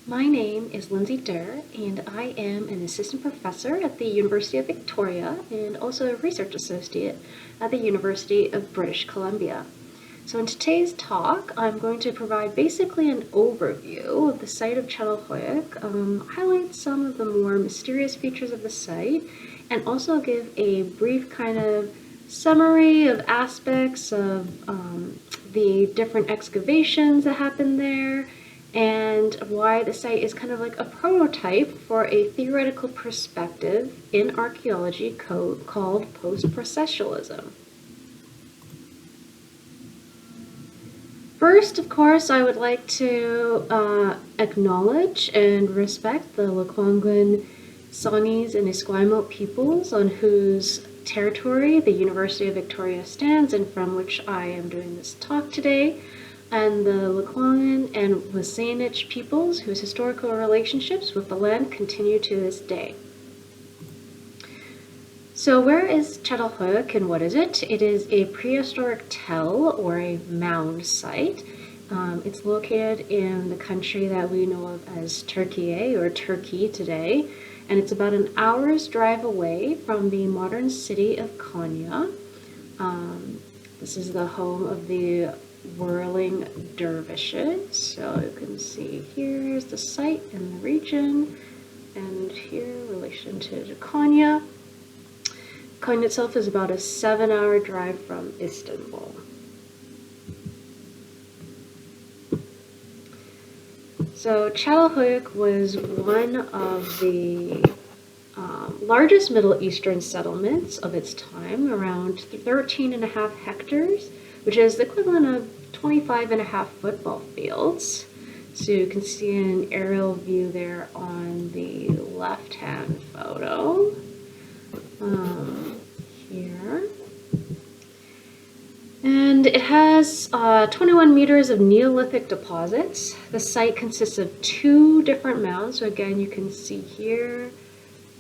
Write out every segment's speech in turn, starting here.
My name is Lindsay and I am an assistant professor at the University of Victoria and also a research associate at the University of British Columbia. So in today's talk, I'm going to provide basically an overview of the site of Çatalhöyük, highlight some of the more mysterious features of the site, and also give a brief kind of summary of aspects of the different excavations that happened there, and why the site is kind of like a prototype for a theoretical perspective in archaeology called post-processualism. First, of course, I would like to acknowledge and respect the Lekwungen, Songhees, and Esquimalt peoples on whose territory the University of Victoria stands and from which I am doing this talk today, and the Lekwungen and Wasanich peoples whose historical relationships with the land continue to this day. So where is Çatalhöyük and what is it? It is a prehistoric tell or a mound site. It's located in the country that we know of as Turkey or Turkey today, and it's about an hour's drive away from the modern city of Konya. This is the home of the whirling dervishes. So you can see here's the site in the region, and here relation to Konya. Konya itself is about a 7-hour drive from Istanbul. So Çatalhöyük was one of the largest Middle Eastern settlements of its time, around 13.5 hectares, which is the equivalent of 25.5 football fields. So you can see an aerial view there on the left-hand photo. Here. And it has 21 meters of Neolithic deposits. The site consists of 2 different mounds. So again, you can see here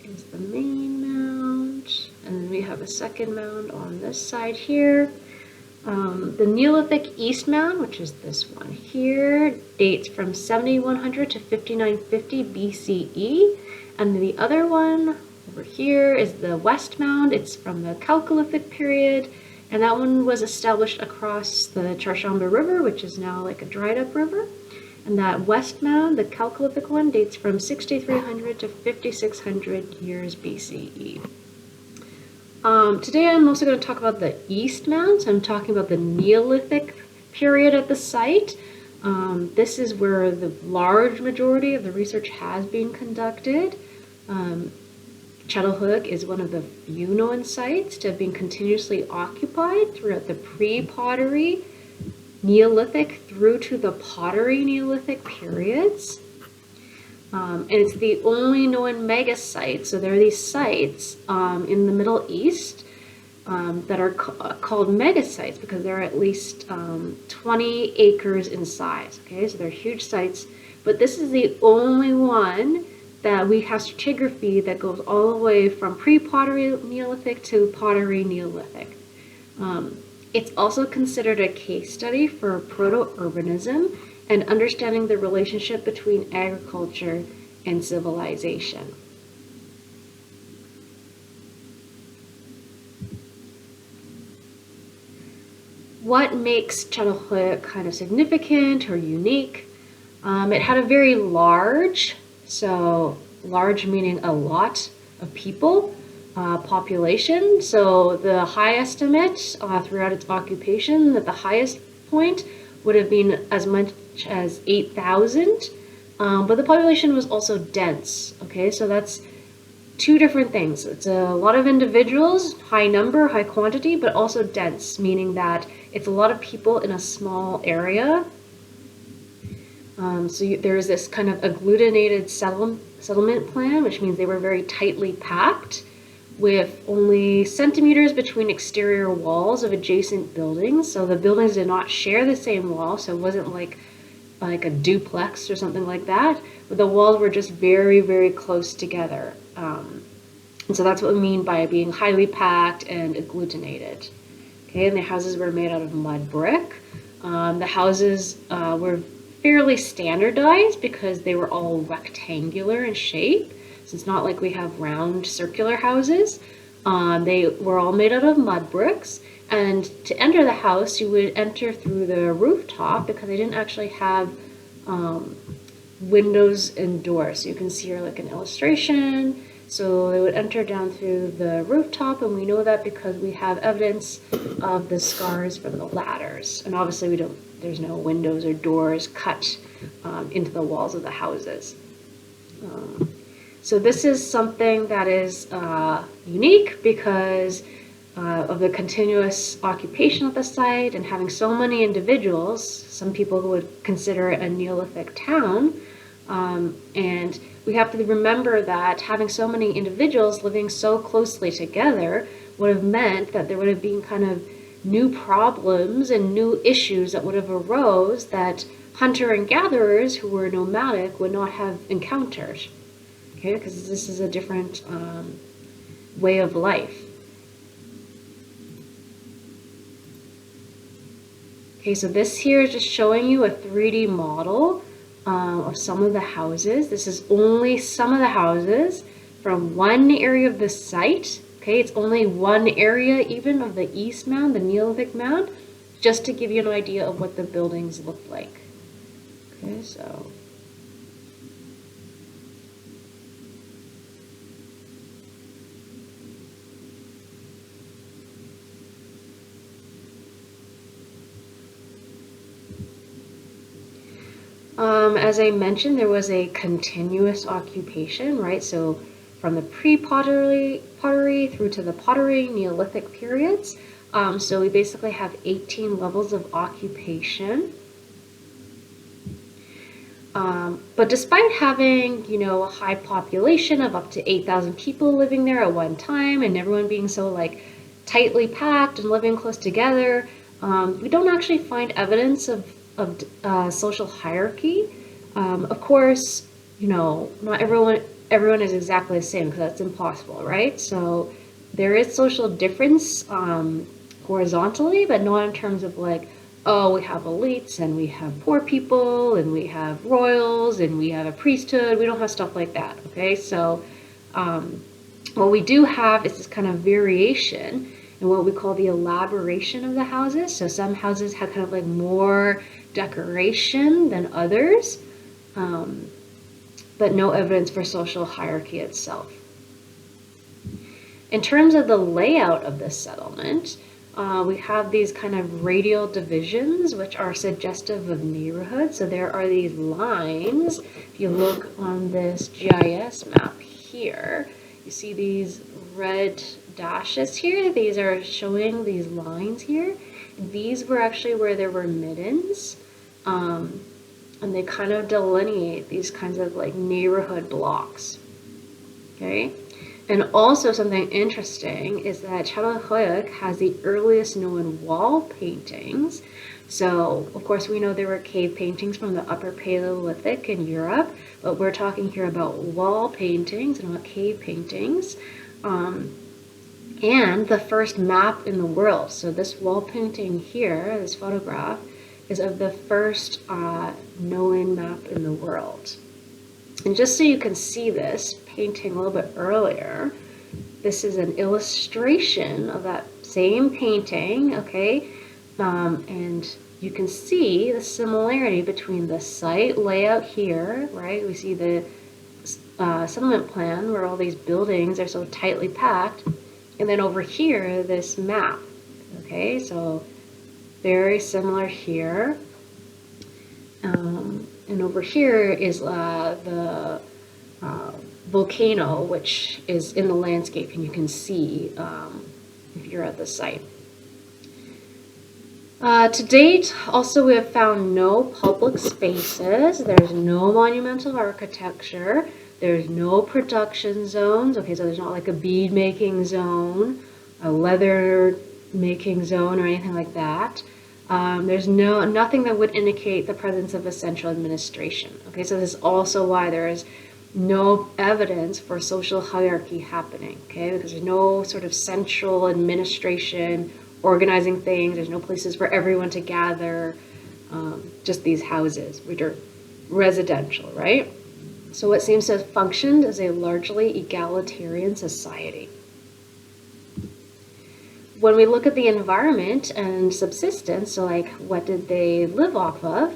is the main mound, and then we have a second mound on this side here. The Neolithic East Mound, which is this one here, dates from 7100 to 5950 BCE, and the other one over here is the West Mound. It's from the Chalcolithic period, and that one was established across the Çarşamba River, which is now like a dried up river. And that West Mound, the Chalcolithic one, dates from 6300 to 5600 years BCE. Today I'm also going to talk about the East Mound, so I'm talking about the Neolithic period at the site. This is where the large majority of the research has been conducted. Çatalhöyük is one of the few known sites to have been continuously occupied throughout the pre-pottery Neolithic through to the pottery Neolithic periods. And it's the only known mega site. So there are these sites in the Middle East that are called mega sites because they're at least 20 acres in size. Okay, so they're huge sites, but this is the only one that we have stratigraphy that goes all the way from pre-pottery Neolithic to pottery Neolithic. It's also considered a case study for proto-urbanism and understanding the relationship between agriculture and civilization. What makes Çatalhöyük kind of significant or unique? It had a very large, so large meaning a lot of people, population. So the high estimate throughout its occupation, that the highest point would have been as much as 8,000, but the population was also dense. Okay, so that's 2 different things. It's a lot of individuals, high number, high quantity, but also dense, meaning that it's a lot of people in a small area. So there's this kind of agglutinated settlement plan, which means they were very tightly packed with only centimeters between exterior walls of adjacent buildings. So the buildings did not share the same wall, so it wasn't like a duplex or something like that, but the walls were just very, very close together. And so that's what we mean by being highly packed and agglutinated. Okay, and the houses were made out of mud brick. The houses were fairly standardized because they were all rectangular in shape. So it's not like we have round circular houses. They were all made out of mud bricks. And to enter the house, you would enter through the rooftop because they didn't actually have windows and doors. So you can see here like an illustration. So they would enter down through the rooftop, and we know that because we have evidence of the scars from the ladders. And obviously there's no windows or doors cut into the walls of the houses. So this is something that is unique because of the continuous occupation of the site and having so many individuals. Some people would consider it a Neolithic town. And we have to remember that having so many individuals living so closely together would have meant that there would have been kind of new problems and new issues that would have arose that hunter and gatherers who were nomadic would not have encountered. Okay, because this is a different way of life. Okay, so this here is just showing you a 3D model of some of the houses. This is only some of the houses from one area of the site. Okay, it's only one area even of the East Mound, the Neolithic Mound, just to give you an idea of what the buildings look like. Okay, so as I mentioned, there was a continuous occupation, right? So from the pre-pottery through to the pottery Neolithic periods. So we basically have 18 levels of occupation. But despite having, a high population of up to 8,000 people living there at one time and everyone being so like tightly packed and living close together, we don't actually find evidence of social hierarchy. Of course, not everyone is exactly the same because that's impossible, right? So there is social difference horizontally, but not in terms of like, oh, we have elites and we have poor people and we have royals and we have a priesthood. We don't have stuff like that, okay? So what we do have is this kind of variation in what we call the elaboration of the houses. So some houses have kind of like more decoration than others, but no evidence for social hierarchy itself. In terms of the layout of the settlement, we have these kind of radial divisions, which are suggestive of neighborhoods. So there are these lines. If you look on this GIS map here, you see these red dashes here. These are showing these lines here. These were actually where there were middens, and they kind of delineate these kinds of like neighborhood blocks. Okay. And also something interesting is that Çatalhöyük has the earliest known wall paintings. So, of course, we know there were cave paintings from the Upper Paleolithic in Europe, but we're talking here about wall paintings and not cave paintings. And the first map in the world. So this wall painting here, this photograph, is of the first known map in the world. And just so you can see this painting a little bit earlier, this is an illustration of that same painting, okay? And you can see the similarity between the site layout here, right? We see the settlement plan where all these buildings are so tightly packed. And then over here, this map, okay? So very similar here. And over here is the volcano, which is in the landscape, and you can see if you're at the site. To date, also we have found no public spaces. There's no monumental architecture. There's no production zones. Okay, so there's not like a bead making zone, a leather making zone, or anything like that. There's nothing that would indicate the presence of a central administration. Okay, so this is also why there is no evidence for social hierarchy happening. Okay, because there's no sort of central administration organizing things. There's no places for everyone to gather. just these houses, which are residential, right? So it seems to have functioned as a largely egalitarian society. When we look at the environment and subsistence, so like what did they live off of,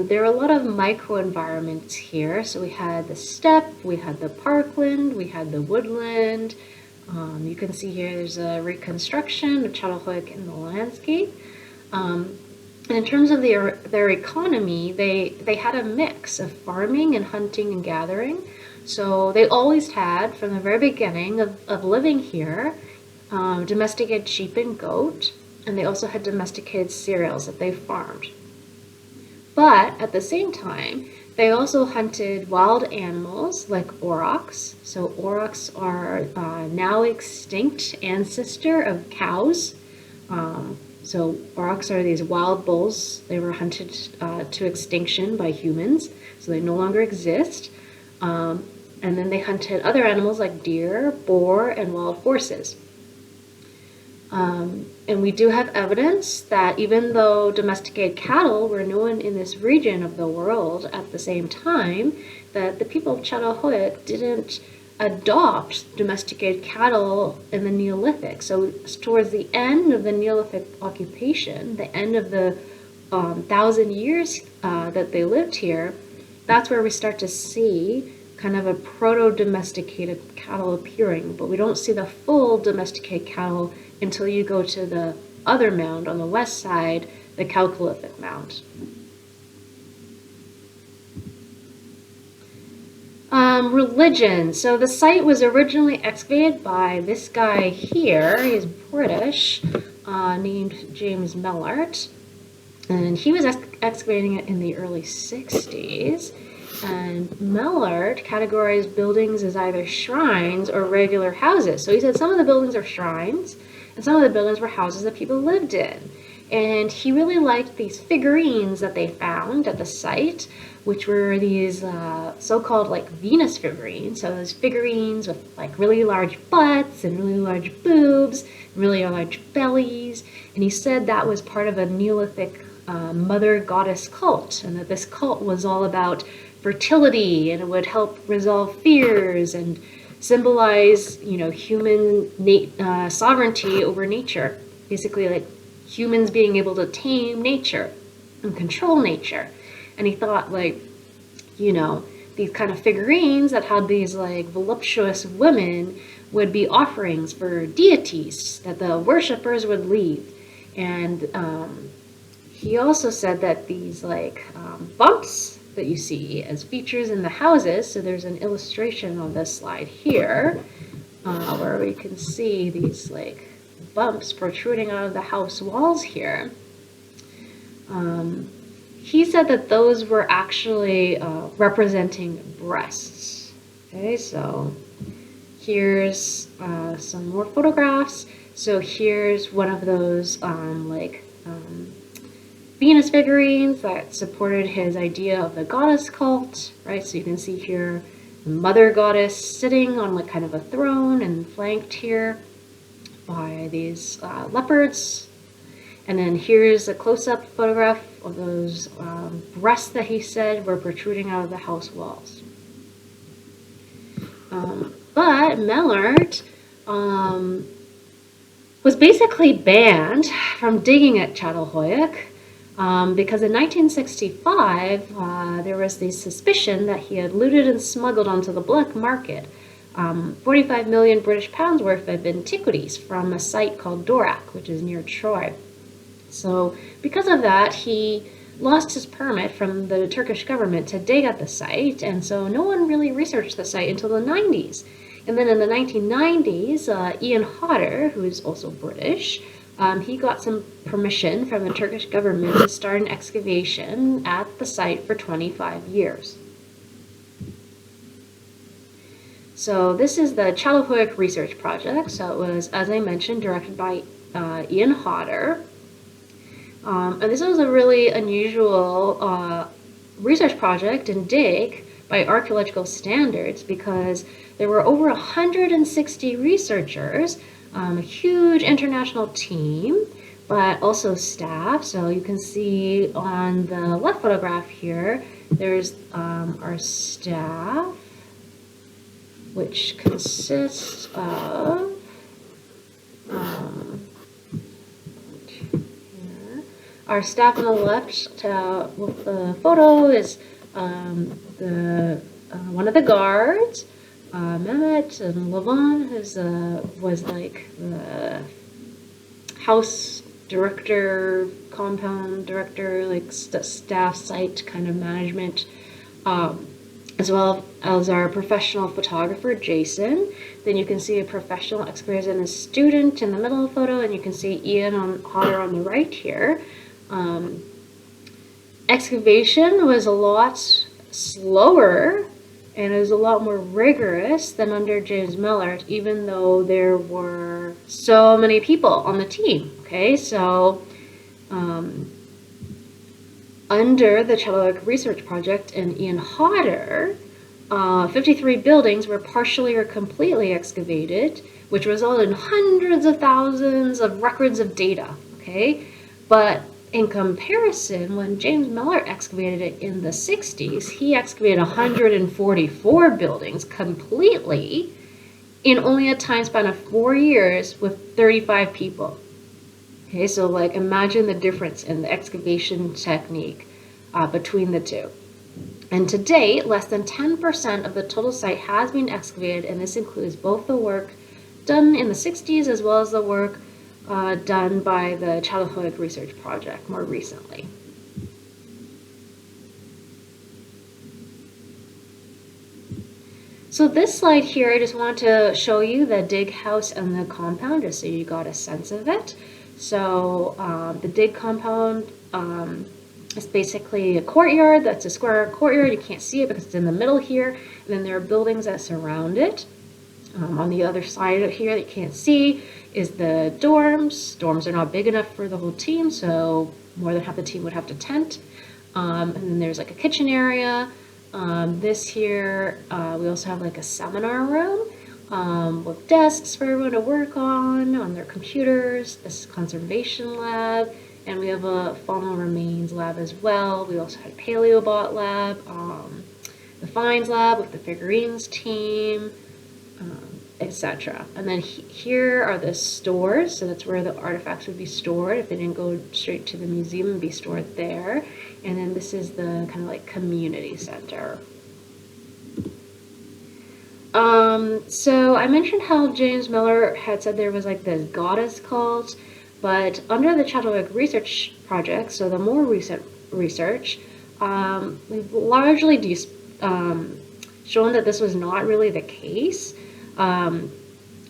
there are a lot of microenvironments here. So we had the steppe, we had the parkland, we had the woodland. You can see here there's a reconstruction of Çatalhöyük in the landscape. And in terms of their economy, they had a mix of farming and hunting and gathering. So they always had, from the very beginning of living here, domesticated sheep and goat, and they also had domesticated cereals that they farmed. But at the same time, they also hunted wild animals like aurochs. So aurochs are now extinct ancestor of cows. So aurochs are these wild bulls. They were hunted to extinction by humans, so they no longer exist. And then they hunted other animals like deer, boar, and wild horses. And we do have evidence that even though domesticated cattle were known in this region of the world at the same time, that the people of Çatalhöyük didn't adopt domesticated cattle in the Neolithic. So towards the end of the Neolithic occupation, the end of the 1,000 years that they lived here, that's where we start to see kind of a proto-domesticated cattle appearing, but we don't see the full domesticated cattle until you go to the other mound on the west side, the Chalcolithic mound. Religion. So the site was originally excavated by this guy here. He's British, named James Mellart, and he was excavating it in the early 60s. And Mellart categorized buildings as either shrines or regular houses. So he said some of the buildings are shrines, and some of the buildings were houses that people lived in. And he really liked these figurines that they found at the site, which were these so-called like Venus figurines. So those figurines with like really large butts and really large boobs, really large bellies. And he said that was part of a Neolithic mother goddess cult, and that this cult was all about fertility, and it would help resolve fears and symbolize, human sovereignty over nature. Basically, like humans being able to tame nature and control nature. And he thought, these kind of figurines that had these like voluptuous women would be offerings for deities that the worshippers would leave. And he also said that these bumps that you see as features in the houses, so there's an illustration on this slide here where we can see these like bumps protruding out of the house walls here. He said that those were actually representing breasts. Okay, so here's some more photographs. So here's one of those Venus figurines that supported his idea of the goddess cult, right? So you can see here the mother goddess sitting on like kind of a throne and flanked here by these leopards. And then here's a close-up photograph of those breasts that he said were protruding out of the house walls. But Mellart was basically banned from digging at Çatalhöyük because in 1965 there was the suspicion that he had looted and smuggled onto the black market 45 million British pounds worth of antiquities from a site called Dorak, which is near Troy. So because of that, he lost his permit from the Turkish government to dig at the site, and so no one really researched the site until the 90s. And then in the 1990s, Ian Hodder, who is also British, he got some permission from the Turkish government to start an excavation at the site for 25 years. So this is the Çatalhöyük Research Project. So it was, as I mentioned, directed by Ian Hodder. And this was a really unusual research project and dig by archaeological standards because there were over 160 researchers, a huge international team but also staff. So you can see on the left photograph here, there's our staff, which consists of our staff on the left with the photo is one of the guards, Mehmet, and Levon, who's was like the house director, compound director, like staff site kind of management, as well as our professional photographer, Jason. Then you can see a professional excavator and a student in the middle of the photo, and you can see Ian Hodder on the right here. Excavation was a lot slower and it was a lot more rigorous than under James Miller, even though there were so many people on the team. Okay, so under the Çatalhöyük Research Project and Ian Hodder, 53 buildings were partially or completely excavated, which resulted in hundreds of thousands of records of data. Okay, but in comparison, when James Miller excavated it in the 60s, he excavated 144 buildings completely in only a time span of 4 years with 35 people. Okay, so like imagine the difference in the excavation technique between the two. And to date, less than 10% of the total site has been excavated, and this includes both the work done in the 60s as well as the work done by the Çatalhöyük Research Project more recently. So this slide here, I just want to show you the dig house and the compound, just so you got a sense of it. So the dig compound is basically a courtyard. That's a square courtyard. You can't see it because it's in the middle here. And then there are buildings that surround it. On the other side of here that you can't see is the dorms. Dorms are not big enough for the whole team, so more than half the team would have to tent. And then there's like a kitchen area. This here, we also have like a seminar room with desks for everyone to work on their computers. This is conservation lab, and we have a faunal remains lab as well. We also had a paleobot lab, the finds lab with the figurines team, etc. And then here are the stores, so that's where the artifacts would be stored if they didn't go straight to the museum and be stored there. And then this is the kind of like community center. So I mentioned how James Miller had said there was like this goddess cult, but under the Çatalhöyük Research Project, so the more recent research, we've largely shown that this was not really the case.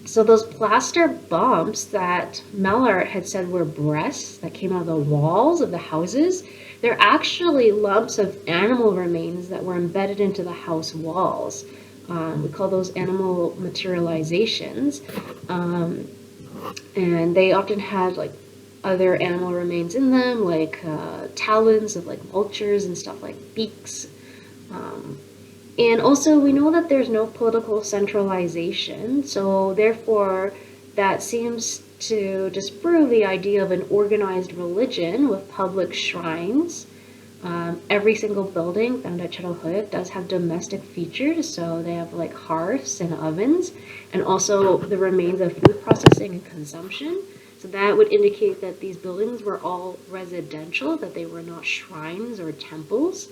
So those plaster bumps that Miller had said were breasts that came out of the walls of the houses, they're actually lumps of animal remains that were embedded into the house walls. We call those animal materializations. And they often had like other animal remains in them, like talons of like vultures and stuff, like beaks. And also we know that there's no political centralization, so therefore that seems to disprove the idea of an organized religion with public shrines. Every single building found at Çatalhöyük does have domestic features, so they have like hearths and ovens, and also the remains of food processing and consumption. So that would indicate that these buildings were all residential, that they were not shrines or temples.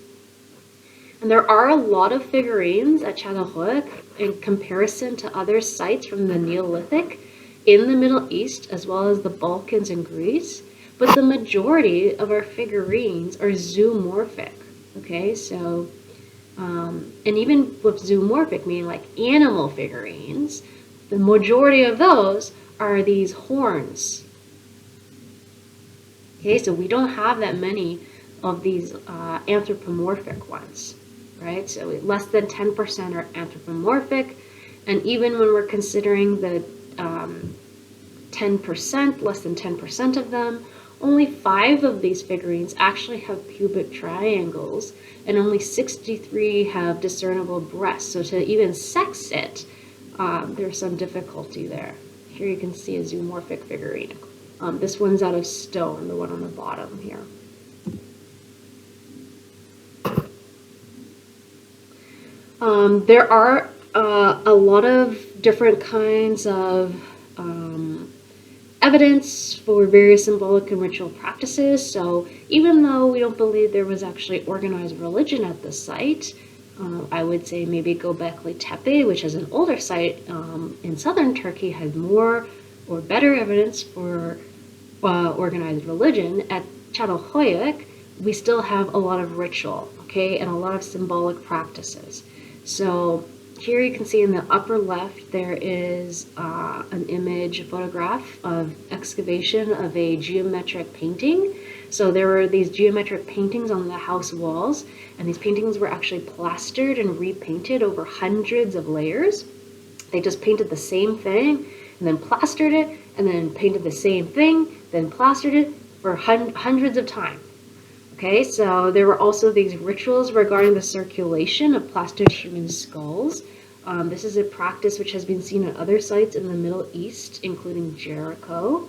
And there are a lot of figurines at Çatalhöyük in comparison to other sites from the Neolithic in the Middle East, as well as the Balkans and Greece. But the majority of our figurines are zoomorphic. Okay, so, and even with zoomorphic, meaning like animal figurines, the majority of those are these horns. Okay, so we don't have that many of these anthropomorphic ones. Right, so less than 10% are anthropomorphic, and even when we're considering the 10%, less than 10% of them, only 5 of these figurines actually have pubic triangles, and only 63 have discernible breasts. So to even sex it, there's some difficulty there. Here you can see a zoomorphic figurine. This one's out of stone, the one on the bottom here. There are a lot of different kinds of evidence for various symbolic and ritual practices. So even though we don't believe there was actually organized religion at the site, I would say maybe Göbekli Tepe, which is an older site in southern Turkey, has more or better evidence for organized religion. At Çatalhöyük, we still have a lot of ritual, okay, and a lot of symbolic practices. So here you can see in the upper left there is an image, a photograph of excavation of a geometric painting. So there were these geometric paintings on the house walls, and these paintings were actually plastered and repainted over hundreds of layers. They just painted the same thing and then plastered it, and then painted the same thing, then plastered it for hundreds of times. Okay, so there were also these rituals regarding the circulation of plastered human skulls. This is a practice which has been seen at other sites in the Middle East, including Jericho.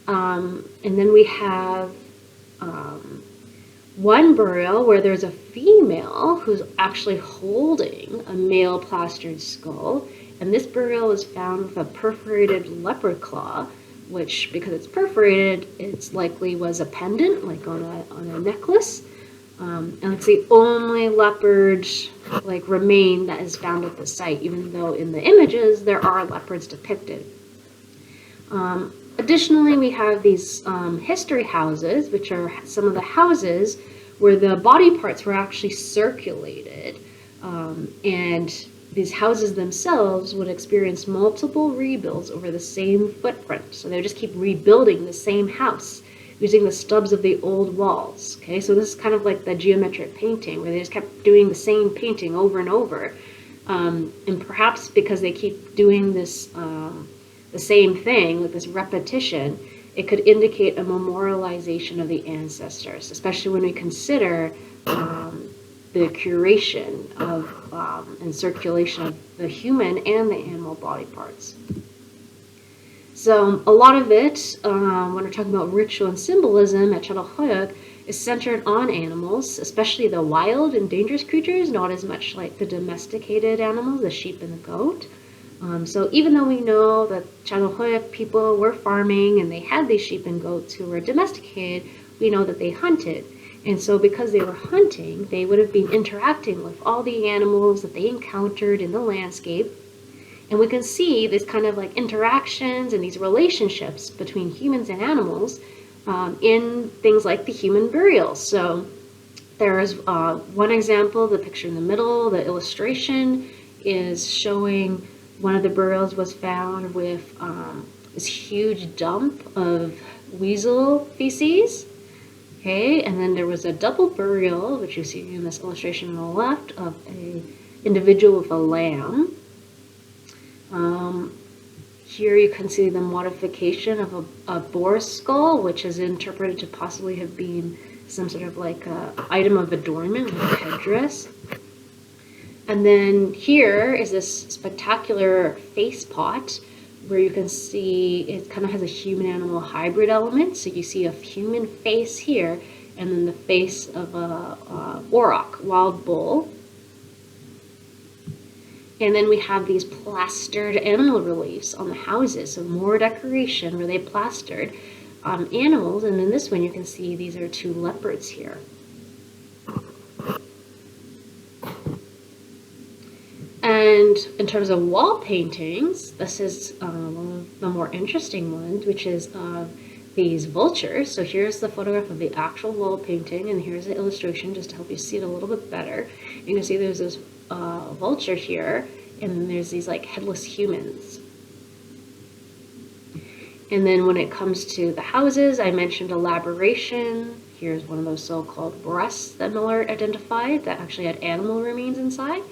And then we have one burial where there's a female who's actually holding a male plastered skull. And this burial is found with a perforated leopard claw, which, because it's perforated, it's likely was a pendant, like on a necklace. And it's the only leopard remain that is found at the site, even though in the images there are leopards depicted. Additionally, we have these history houses, which are some of the houses where the body parts were actually circulated, and these houses themselves would experience multiple rebuilds over the same footprint. So they would just keep rebuilding the same house using the stubs of the old walls. Okay, so this is kind of like the geometric painting, where they just kept doing the same painting over and over. And perhaps because they keep doing this, the same thing, with this repetition, it could indicate a memorialization of the ancestors, especially when we consider the curation of and circulation of the human and the animal body parts. So a lot of it, when we're talking about ritual and symbolism at Çatalhöyük, is centered on animals, especially the wild and dangerous creatures, not as much like the domesticated animals, the sheep and the goat. So even though we know that Çatalhöyük people were farming and they had these sheep and goats who were domesticated, we know that they hunted. And so because they were hunting, they would have been interacting with all the animals that they encountered in the landscape. And we can see this kind of like interactions and these relationships between humans and animals in things like the human burials. So there is one example, the picture in the middle, the illustration is showing one of the burials was found with this huge dump of weasel feces. Okay, and then there was a double burial, which you see in this illustration on the left, of a individual with a lamb. Here you can see the modification of a boar skull, which is interpreted to possibly have been some sort of like a item of adornment, like a headdress. And then here is this spectacular face pot, where you can see it kind of has a human-animal hybrid element. So you see a human face here, and then the face of a auroch, wild bull. And then we have these plastered animal reliefs on the houses, so more decoration where they plastered animals. And in this one you can see these are two leopards here. And in terms of wall paintings, this is one of the more interesting ones, which is these vultures. So here's the photograph of the actual wall painting, and here's the illustration just to help you see it a little bit better. You can see there's this vulture here, and then there's these like headless humans. And then when it comes to the houses, I mentioned elaboration. Here's one of those so-called breasts that Miller identified that actually had animal remains inside.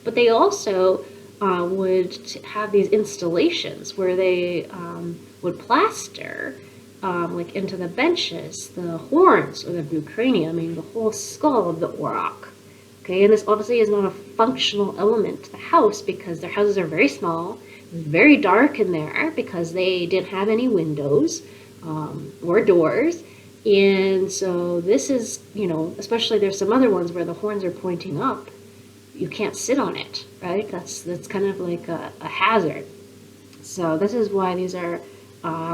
But they also would have these installations where they would plaster like into the benches, the horns or the bucrania, I mean the whole skull of the auroch. Okay, and this obviously is not a functional element to the house because their houses are very small, It was very dark in there because they didn't have any windows or doors. And so this is, especially there's some other ones where the horns are pointing up. You can't sit on it, right? That's kind of like a hazard. So this is why these are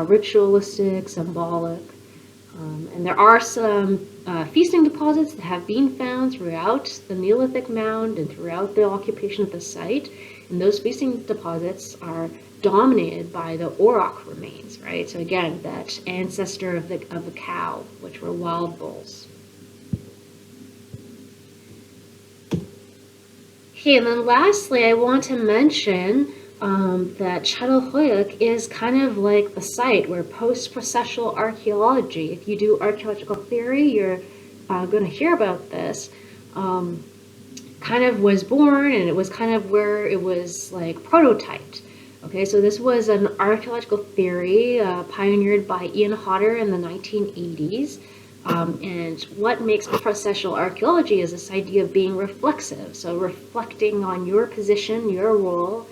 ritualistic, symbolic. And there are some feasting deposits that have been found throughout the Neolithic mound and throughout the occupation of the site. And those feasting deposits are dominated by the auroch remains, right? So again, that ancestor of the cow, which were wild bulls. Okay, and then lastly, I want to mention that Çatalhöyük is kind of like the site where post-processual archaeology, if you do archaeological theory, you're going to hear about this, kind of was born, and it was kind of where it was like prototyped. Okay, so this was an archaeological theory pioneered by Ian Hodder in the 1980s. And what makes processual archaeology is this idea of being reflexive. So reflecting on your position, your role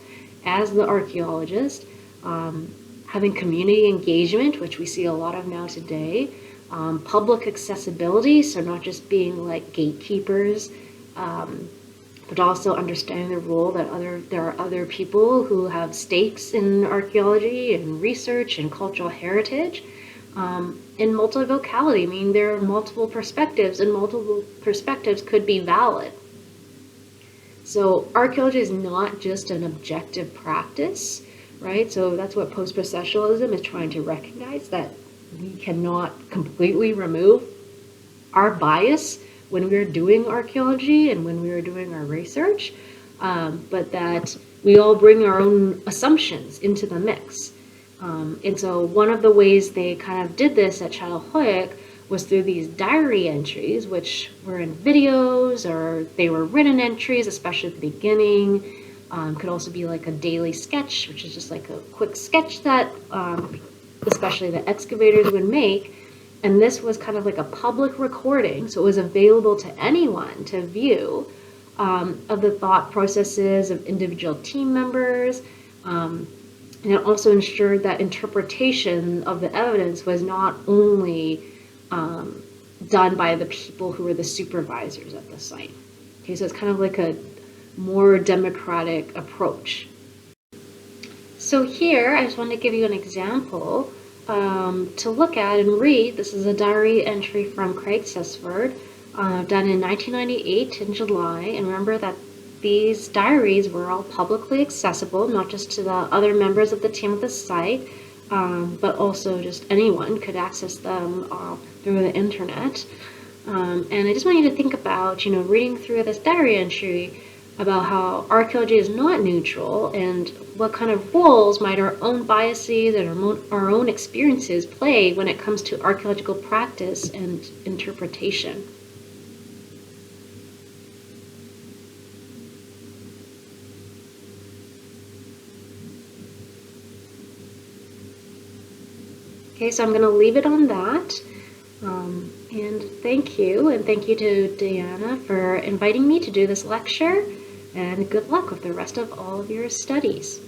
as the archaeologist, having community engagement, which we see a lot of now today, public accessibility, so not just being like gatekeepers, but also understanding the role that there are other people who have stakes in archaeology and research and cultural heritage. In multivocality, meaning there are multiple perspectives, and multiple perspectives could be valid. So archaeology is not just an objective practice, right? So that's what post-processualism is trying to recognize, that we cannot completely remove our bias when we're doing archaeology and when we're doing our research, but that we all bring our own assumptions into the mix. And so one of the ways they kind of did this at Çatalhöyük was through these diary entries, which were in videos, or they were written entries, especially at the beginning. Could also be like a daily sketch, which is just like a quick sketch that especially the excavators would make. And this was kind of like a public recording, so it was available to anyone to view, of the thought processes of individual team members. And it also ensured that interpretation of the evidence was not only done by the people who were the supervisors at the site. Okay, so it's kind of like a more democratic approach. So here, I just want to give you an example to look at and read. This is a diary entry from Craig Sesford, done in 1998 in July. And remember that these diaries were all publicly accessible, not just to the other members of the team at the site, but also just anyone could access them through the internet. And I just want you to think about, reading through this diary entry about how archaeology is not neutral and what kind of roles might our own biases and our own experiences play when it comes to archaeological practice and interpretation. Okay, so I'm going to leave it on that. And thank you to Diana for inviting me to do this lecture, and good luck with the rest of all of your studies.